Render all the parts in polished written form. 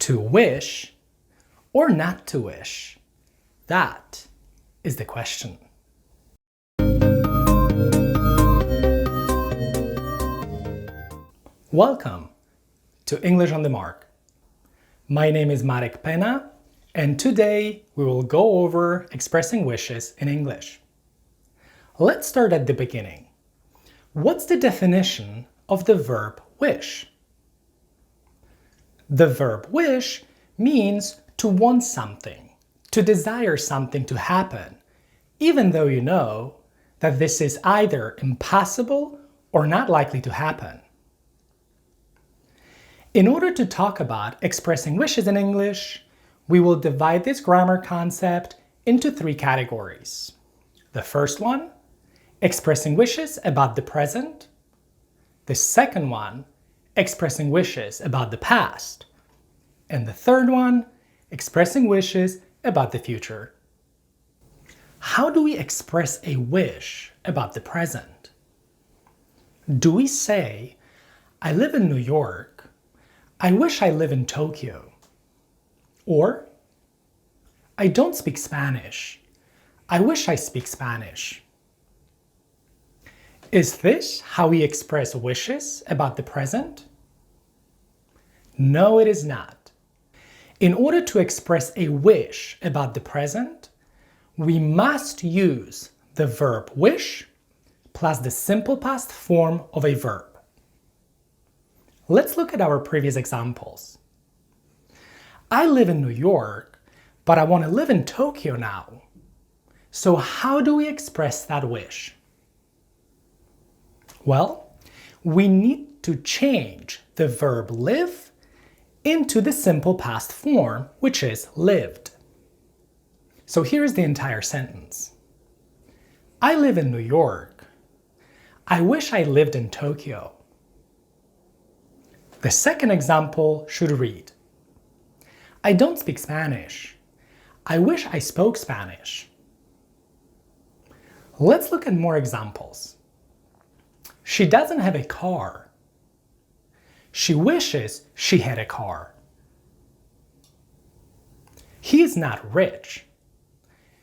To wish or not to wish? That is the question. Welcome to English on the Mark. My name is Marek Pena, and today we will go over expressing wishes in English. Let's start at the beginning. What's the definition of the verb wish? The verb wish means to want something, to desire something to happen, even though you know that this is either impossible or not likely to happen. In order to talk about expressing wishes in English, we will divide this grammar concept into three categories. The first one, expressing wishes about the present. The second one, expressing wishes about the past. And the third one, expressing wishes about the future. How do we express a wish about the present? Do we say, I live in New York, I wish I live in Tokyo? Or, I don't speak Spanish, I wish I speak Spanish? Is this how we express wishes about the present? No, it is not. In order to express a wish about the present, we must use the verb wish plus the simple past form of a verb. Let's look at our previous examples. I live in New York, but I want to live in Tokyo now. So how do we express that wish? Well, we need to change the verb live into the simple past form, which is lived. So here's the entire sentence. I live in New York. I wish I lived in Tokyo. The second example should read, I don't speak Spanish. I wish I spoke Spanish. Let's look at more examples. She doesn't have a car. She wishes she had a car. He is not rich.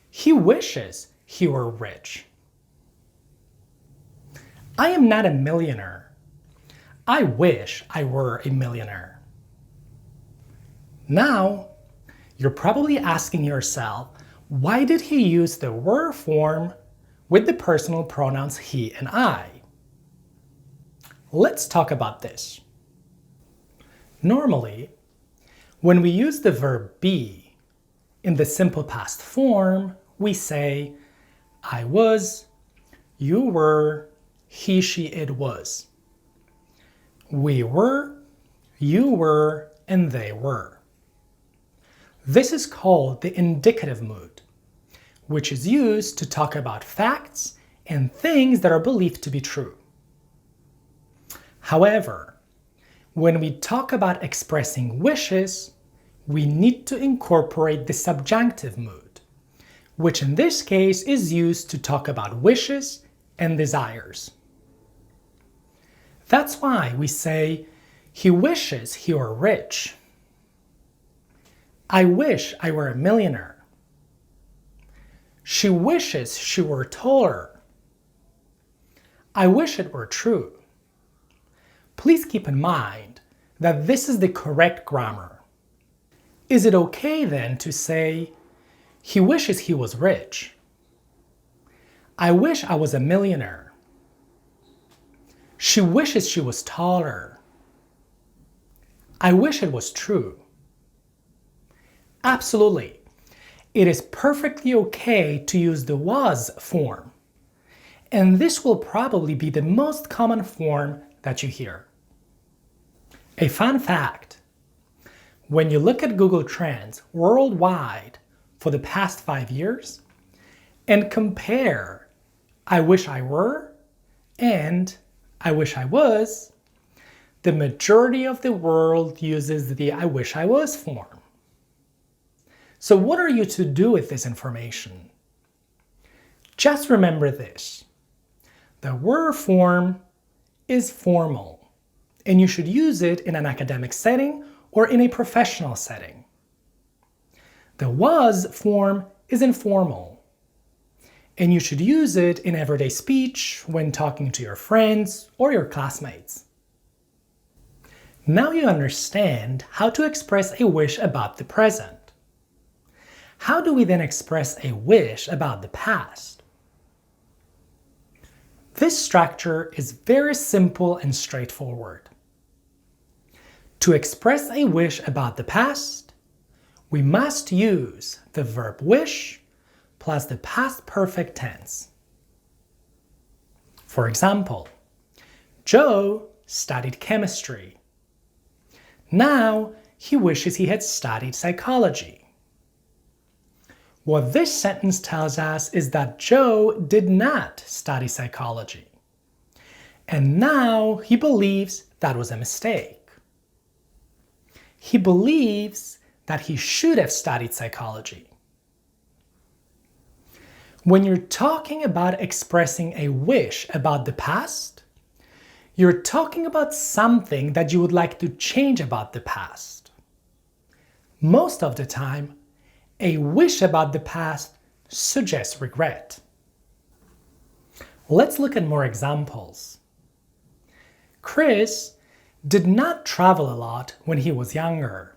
He wishes he were rich. I am not a millionaire. I wish I were a millionaire. Now, you're probably asking yourself, why did he use the were form with the personal pronouns he and I? Let's talk about this. Normally, when we use the verb be in the simple past form, we say, I was, you were, he, she, it was. We were, you were, and they were. This is called the indicative mood, which is used to talk about facts and things that are believed to be true. However, when we talk about expressing wishes, we need to incorporate the subjunctive mood, which in this case is used to talk about wishes and desires. That's why we say, he wishes he were rich. I wish I were a millionaire. She wishes she were taller. I wish it were true. Please keep in mind that this is the correct grammar. Is it okay then to say, he wishes he was rich? I wish I was a millionaire. She wishes she was taller. I wish it was true. Absolutely. It is perfectly okay to use the was form. And this will probably be the most common form that you hear. A fun fact. When you look at Google Trends worldwide for the past 5 years and compare I wish I were and I wish I was, the majority of the world uses the I wish I was form. So what are you to do with this information? Just remember this. The were form is formal, and you should use it in an academic setting or in a professional setting. The was form is informal, and you should use it in everyday speech when talking to your friends or your classmates. Now you understand how to express a wish about the present. How do we then express a wish about the past? This structure is very simple and straightforward. To express a wish about the past, we must use the verb wish plus the past perfect tense. For example, Joe studied chemistry. Now he wishes he had studied psychology. What this sentence tells us is that Joe did not study psychology, and now he believes that was a mistake. He believes that he should have studied psychology. When you're talking about expressing a wish about the past, you're talking about something that you would like to change about the past. Most of the time, a wish about the past suggests regret. Let's look at more examples. Chris did not travel a lot when he was younger.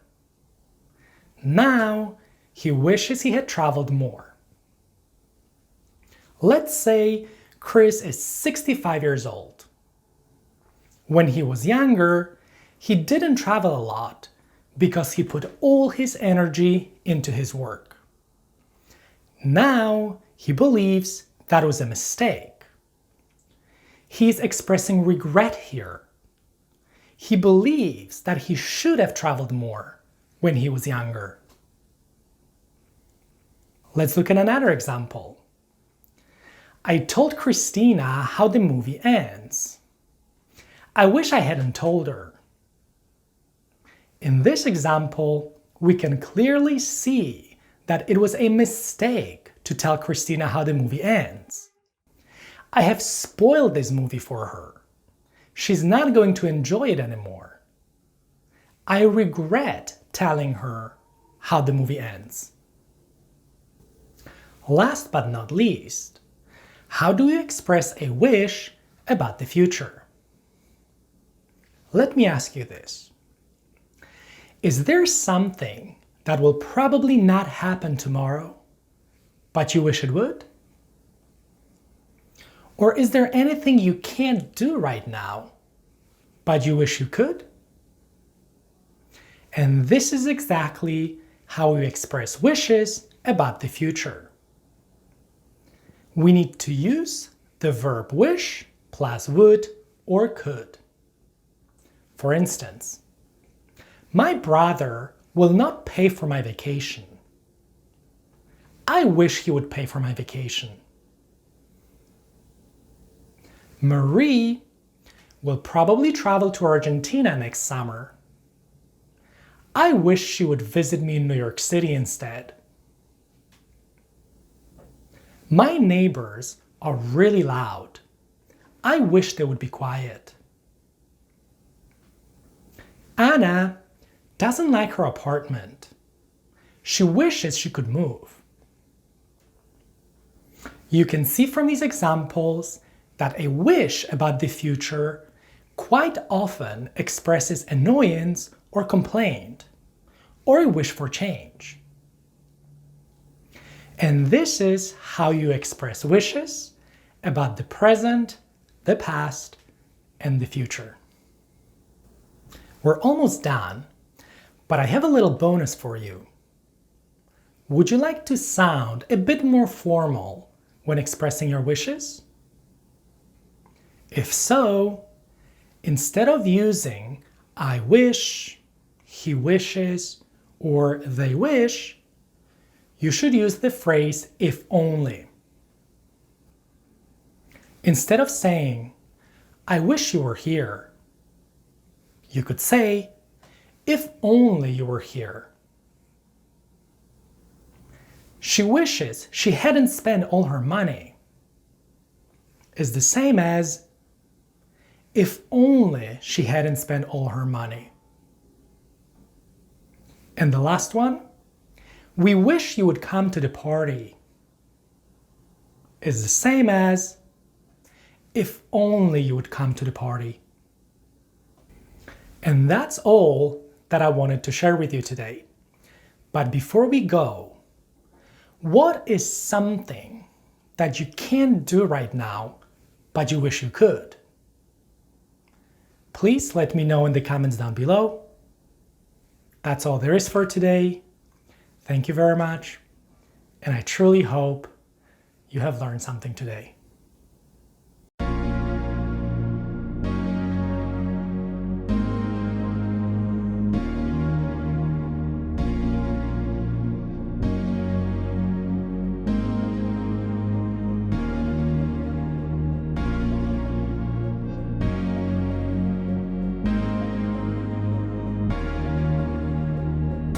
Now he wishes he had traveled more. Let's say Chris is 65 years old. When he was younger, he didn't travel a lot because he put all his energy into his work. Now he believes that was a mistake. He's expressing regret here. He believes that he should have traveled more when he was younger. Let's look at another example. I told Christina how the movie ends. I wish I hadn't told her. In this example, we can clearly see that it was a mistake to tell Christina how the movie ends. I have spoiled this movie for her. She's not going to enjoy it anymore. I regret telling her how the movie ends. Last but not least, how do you express a wish about the future? Let me ask you this. Is there something that will probably not happen tomorrow, but you wish it would? Or is there anything you can't do right now, but you wish you could? And this is exactly how we express wishes about the future. We need to use the verb wish plus would or could. For instance, my brother will not pay for my vacation. I wish he would pay for my vacation. Marie will probably travel to Argentina next summer. I wish she would visit me in New York City instead. My neighbors are really loud. I wish they would be quiet. Anna doesn't like her apartment. She wishes she could move. You can see from these examples that a wish about the future quite often expresses annoyance or complaint, or a wish for change. And this is how you express wishes about the present, the past, and the future. We're almost done, but I have a little bonus for you. Would you like to sound a bit more formal when expressing your wishes? If so, instead of using I wish, he wishes, or they wish, you should use the phrase if only. Instead of saying, I wish you were here, you could say, if only you were here. She wishes she hadn't spent all her money is the same as if only she hadn't spent all her money. And the last one, we wish you would come to the party, is the same as if only you would come to the party. And that's all that I wanted to share with you today. But before we go, what is something that you can't do right now, but you wish you could? Please let me know in the comments down below. That's all there is for today. Thank you very much, and I truly hope you have learned something today.